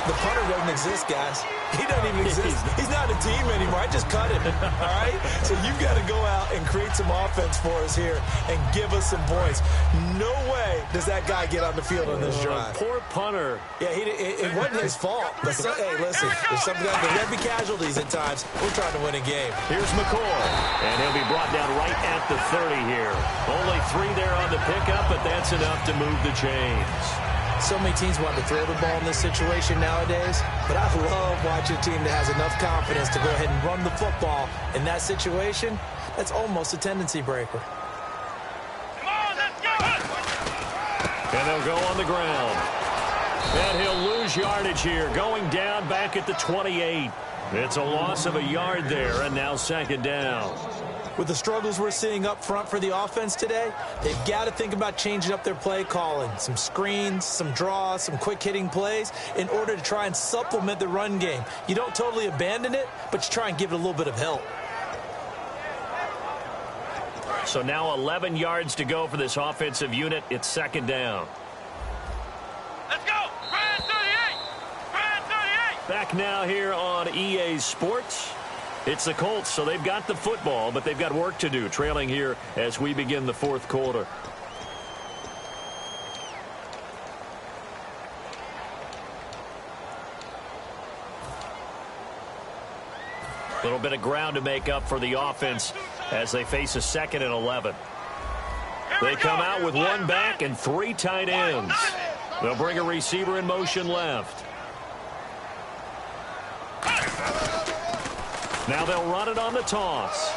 The punter doesn't exist, guys. He doesn't even exist. He's not a team anymore. I just cut him, all right? So you've got to go out and create some offense for us here and give us some points. No way does that guy get on the field on this drive. Poor punter. Yeah, it wasn't his fault. But hey, listen, there's there'll be casualties at times. We're trying to win a game. Here's McCoy, and he'll be brought down right at the 30 here. Only 3 there on the pickup, but that's enough to move the chains. So many teams want to throw the ball in this situation nowadays, but I love watching a team that has enough confidence to go ahead and run the football. In that situation, that's almost a tendency breaker. Come on, let's go! And they'll go on the ground. And he'll lose yardage here, going down back at the 28. It's a loss of a yard there, and now second down. With the struggles we're seeing up front for the offense today, they've got to think about changing up their play calling. Some screens, some draws, some quick-hitting plays in order to try and supplement the run game. You don't totally abandon it, but you try and give it a little bit of help. So now 11 yards to go for this offensive unit. It's second down. Let's go! Brand 38! Brand 38! Back now here on EA Sports. It's the Colts, so they've got the football, but they've got work to do, trailing here as we begin the fourth quarter. A little bit of ground to make up for the offense as they face a 2nd and 11. They come out with 1 back and 3 tight ends. They'll bring a receiver in motion left. Now they'll run it on the toss.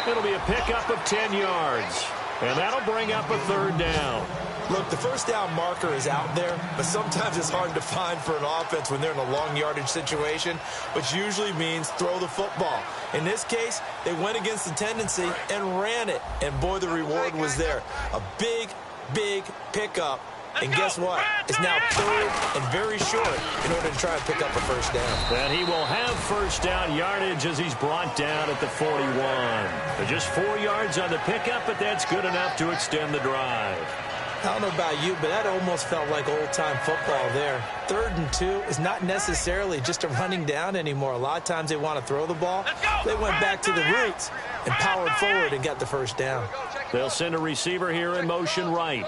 It'll be a pickup of 10 yards. And that'll bring up a 3rd down. Look, the first down marker is out there, but sometimes it's hard to find for an offense when they're in a long yardage situation, which usually means throw the football. In this case, they went against the tendency and ran it. And boy, the reward was there. A big, big pickup. And guess what? It's now 3rd and very short in order to try and pick up a first down. And he will have first down yardage as he's brought down at the 41. But just 4 yards on the pickup, but that's good enough to extend the drive. I don't know about you, but that almost felt like old-time football there. 3rd and 2 is not necessarily just a running down anymore. A lot of times they want to throw the ball. They went back to the roots and powered forward and got the first down. They'll send a receiver here in motion right.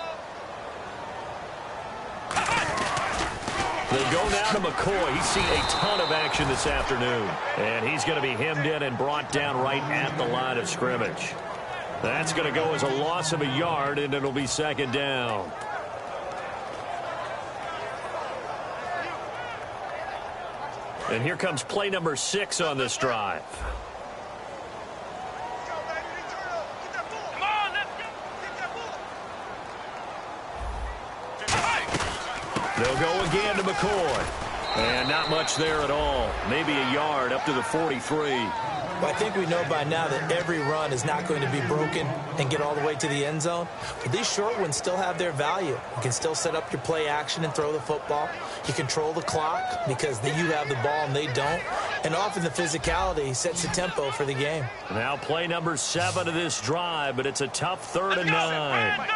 They go now to McCoy. He's seen a ton of action this afternoon. And he's going to be hemmed in and brought down right at the line of scrimmage. That's going to go as a loss of a yard, and it'll be second down. And here comes play number 6 on this drive. They'll go again to McCoy. And not much there at all. Maybe a yard up to the 43. Well, I think we know by now that every run is not going to be broken and get all the way to the end zone. But these short ones still have their value. You can still set up your play action and throw the football. You control the clock because you have the ball and they don't. And often the physicality sets the tempo for the game. Now play number 7 of this drive, but it's a tough 3rd and 9.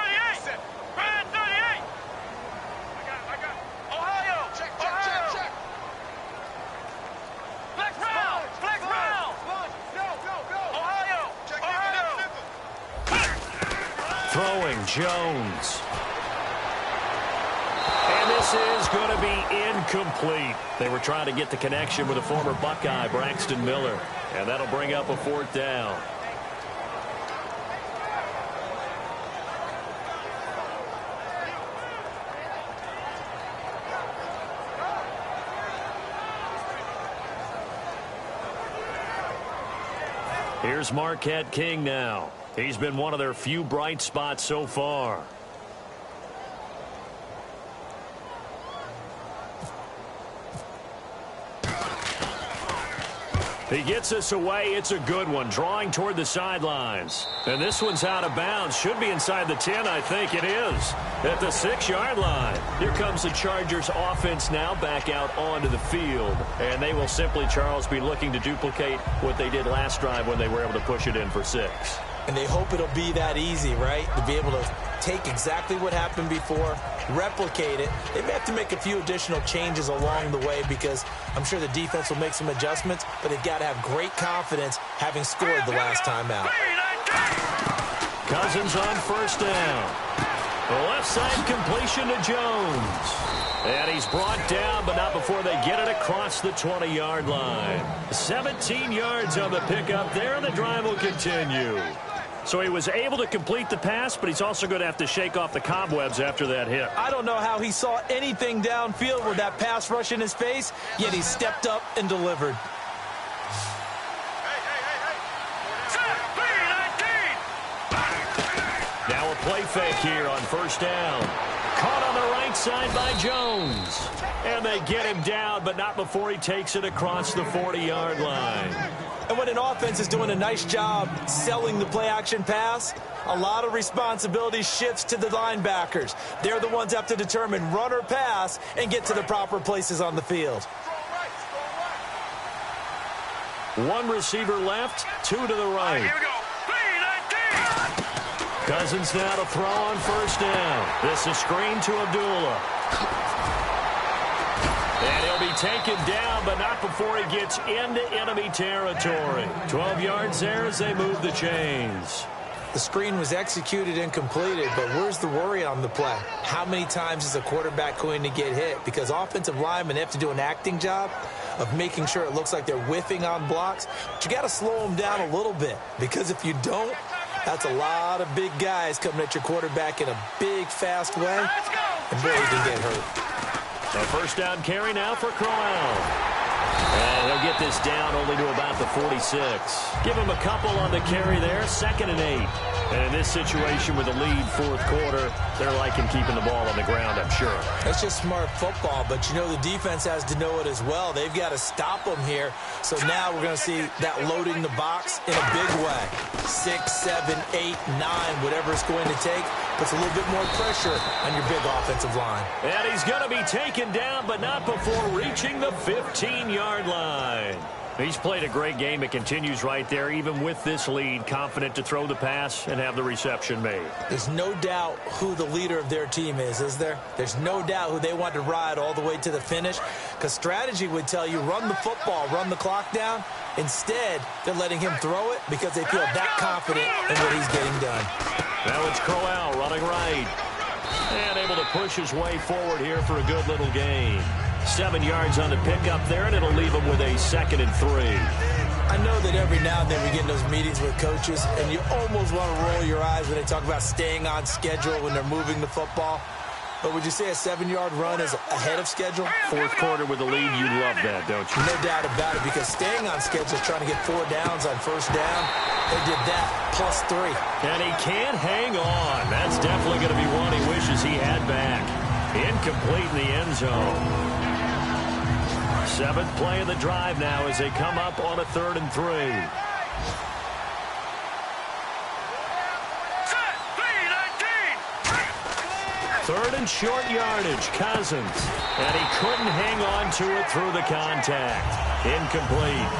Throwing Jones. And this is going to be incomplete. They were trying to get the connection with a former Buckeye, Braxton Miller. And that'll bring up a 4th down. Here's Marquette King now. He's been one of their few bright spots so far. He gets us away. It's a good one, drawing toward the sidelines. And this one's out of bounds. Should be inside the 10, I think it is. At the 6-yard line. Here comes the Chargers offense now back out onto the field. And they will simply, Charles, be looking to duplicate what they did last drive when they were able to push it in for 6. And they hope it'll be that easy, right? To be able to take exactly what happened before, replicate it. They may have to make a few additional changes along the way because I'm sure the defense will make some adjustments, but they've got to have great confidence having scored the last time out. Cousins on 1st down. The left side completion to Jones. And he's brought down, but not before they get it across the 20-yard line. 17 yards on the pickup there, and the drive will continue. So he was able to complete the pass, but he's also going to have to shake off the cobwebs after that hit. I don't know how he saw anything downfield with that pass rush in his face, yet he stepped up and delivered. Now a play fake here on 1st down. Caught on the right side by Jones. And they get him down, but not before he takes it across the 40-yard line. And when an offense is doing a nice job selling the play-action pass, a lot of responsibility shifts to the linebackers. They're the ones that have to determine run or pass and get to the proper places on the field. 1 receiver left, 2 to the right. Here we go. Cousins now to throw on 1st down. This is screen to Abdullah. And he'll be taken down, but not before he gets into enemy territory. 12 yards there as they move the chains. The screen was executed and completed, but where's the worry on the play? How many times is a quarterback going to get hit? Because offensive linemen have to do an acting job of making sure it looks like they're whiffing on blocks. But you got to slow them down a little bit, because if you don't, that's a lot of big guys coming at your quarterback in a big, fast way, and boy, he can get hurt. A 1st down carry now for Crowell. And he'll get this down only to about the 46. Give him a couple on the carry there, 2nd and 8. And in this situation with a lead 4th quarter, they're liking keeping the ball on the ground, I'm sure. That's just smart football, but you know the defense has to know it as well. They've got to stop them here. So now we're going to see that loading the box in a big way. 6, 7, 8, 9, whatever it's going to take, puts a little bit more pressure on your big offensive line. And he's going to be taken down, but not before reaching the 15-yard line. He's played a great game. It continues right there, even with this lead, confident to throw the pass and have the reception made. There's no doubt who the leader of their team is there? There's no doubt who they want to ride all the way to the finish, because strategy would tell you run the football, run the clock down. Instead, they're letting him throw it because they feel that confident in what he's getting done. Now it's Crowell running right. And able to push his way forward here for a good little gain. 7 yards on the pickup there, and it'll leave him with a 2nd and 3. I know that every now and then we get in those meetings with coaches, and you almost want to roll your eyes when they talk about staying on schedule when they're moving the football. But would you say a 7-yard run is ahead of schedule? Fourth quarter with the lead, you love that, don't you? No doubt about it, because staying on schedule, trying to get 4 downs on first down, they did that, plus 3. And he can't hang on. That's definitely going to be one he wishes he had back. Incomplete in the end zone. 7th play of the drive now as they come up on a 3rd and 3. Third and short yardage, Cousins. And he couldn't hang on to it through the contact. Incomplete.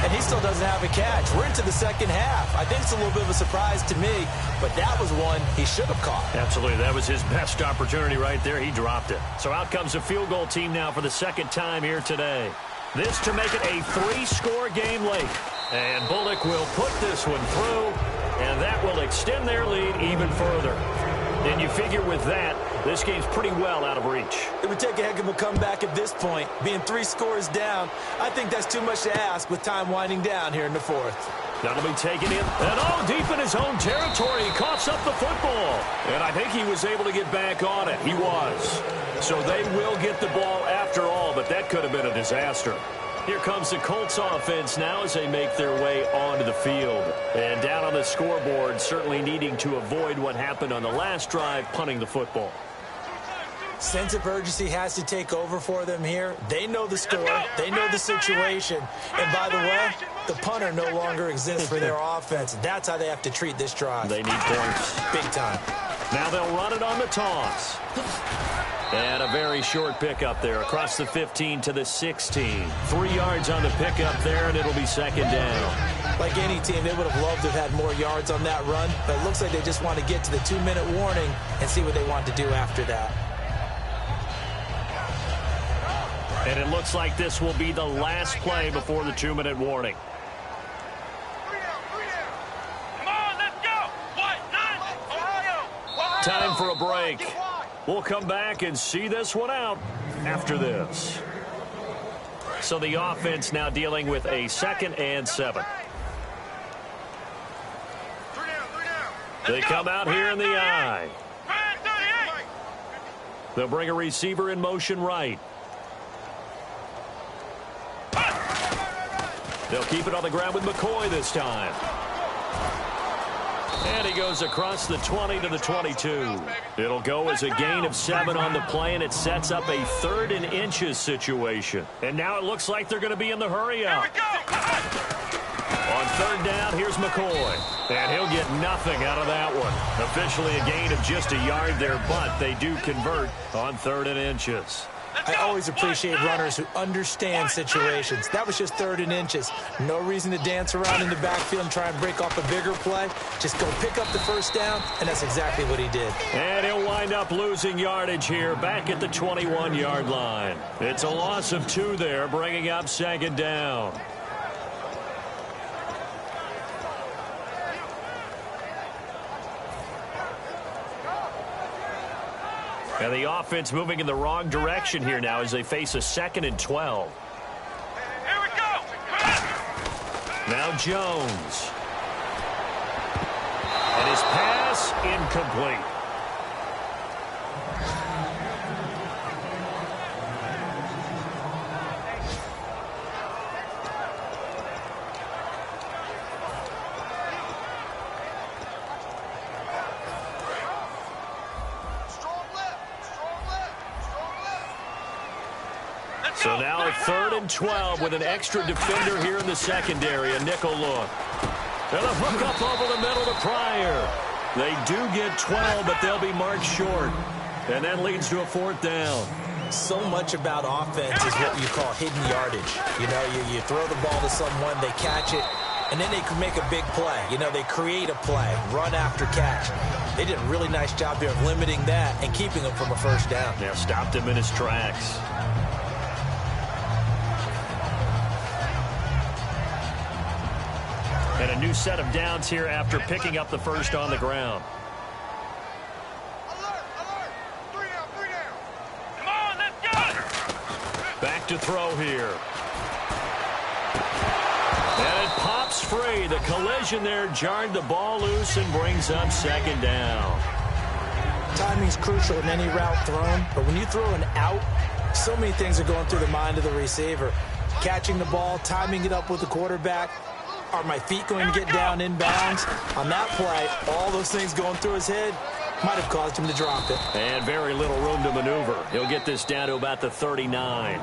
And he still doesn't have a catch. We're into the second half. I think it's a little bit of a surprise to me, but that was one he should have caught. Absolutely. That was his best opportunity right there. He dropped it. So out comes a field goal team now for the second time here today. This to make it a 3-score game late. And Bullock will put this one through, and that will extend their lead even further. And you figure with that, this game's pretty well out of reach. It would take a heck of a comeback at this point. Being 3 scores down, I think that's too much to ask with time winding down here in the 4th. That'll be taken in. And deep in his own territory, he coughs up the football. And I think he was able to get back on it. He was. So they will get the ball after all, but that could have been a disaster. Here comes the Colts offense now as they make their way onto the field. And down on the scoreboard, certainly needing to avoid what happened on the last drive, punting the football. Sense of urgency has to take over for them here. They know the score. They know the situation. And by the way, the punter no longer exists for their offense. That's how they have to treat this drive. They need points. Big time. Now they'll run it on the toss. And a very short pickup there across the 15 to the 16. 3 yards on the pickup there, and it'll be second down. Like any team, they would have loved to have had more yards on that run, but it looks like they just want to get to the 2-minute warning and see what they want to do after that. And it looks like this will be the last play before the 2-minute warning. Come on, let's go. Time for a break. We'll come back and see this one out after this. So the offense now dealing with a 2nd and 7. They come out here in the I. They'll bring a receiver in motion right. They'll keep it on the ground with McCoy this time. And he goes across the 20 to the 22. It'll go as a gain of 7 on the play, and it sets up a 3rd and inches situation. And now it looks like they're going to be in the hurry up. On 3rd down, here's McCoy. And he'll get nothing out of that one. Officially a gain of just a yard there, but they do convert on 3rd and inches. I always appreciate runners who understand situations. That was just 3rd and inches. No reason to dance around in the backfield and try and break off a bigger play. Just go pick up the first down, and that's exactly what he did. And he'll wind up losing yardage here back at the 21-yard line. It's a loss of 2 there, bringing up 2nd down. And the offense moving in the wrong direction here now as they face a 2nd and 12. Here we go. Now Jones. And his pass incomplete. So now a 3rd and 12 with an extra defender here in the secondary, a nickel look. And a hook up over the middle to Pryor. They do get 12, but they'll be marked short. And that leads to a 4th down. So much about offense is what you call hidden yardage. You know, you throw the ball to someone, they catch it, and then they can make a big play. You know, they create a play, run after catch. They did a really nice job here of limiting that and keeping him from a first down. Yeah, stopped him in his tracks. And a new set of downs here after picking up the first on the ground. Come on, let's go. Back to throw here. And it pops free. The collision there jarred the ball loose and brings up 2nd down. Timing's crucial in any route thrown, but when you throw an out, so many things are going through the mind of the receiver. Catching the ball, timing it up with the quarterback. Are my feet going to get down inbounds? On that play, all those things going through his head might have caused him to drop it. And very little room to maneuver. He'll get this down to about the 39.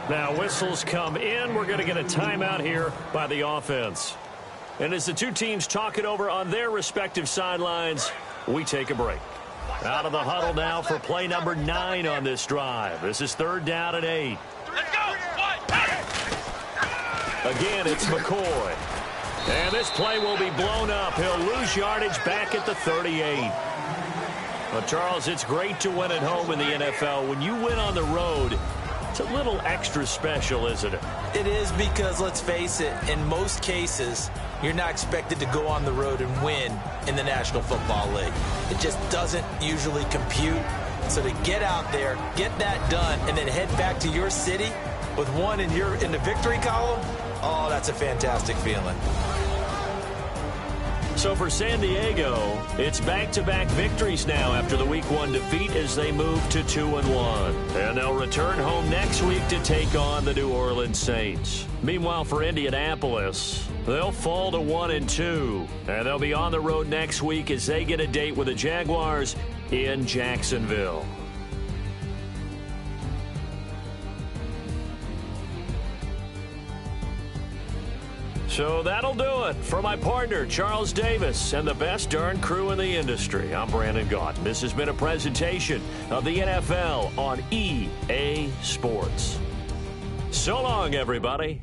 Now, whistles come in. We're going to get a timeout here by the offense. And as the two teams talk it over on their respective sidelines, we take a break. Out of the huddle now for play number 9 on this drive. This is 3rd down and 8. Let's go. Again, it's McCoy. And this play will be blown up. He'll lose yardage back at the 38. Well, Charles, it's great to win at home in the NFL. When you win on the road, it's a little extra special, isn't it? It is because, let's face it, in most cases, you're not expected to go on the road and win in the National Football League. It just doesn't usually compute. So to get out there, get that done, and then head back to your city with one in the victory column, oh, that's a fantastic feeling. So for San Diego, it's back-to-back victories now after the Week 1 defeat as they move to 2-1. And they'll return home next week to take on the New Orleans Saints. Meanwhile, for Indianapolis, they'll fall to 1-2. And they'll be on the road next week as they get a date with the Jaguars in Jacksonville. So that'll do it for my partner, Charles Davis, and the best darn crew in the industry. I'm Brandon Gault. This has been a presentation of the NFL on EA Sports. So long, everybody.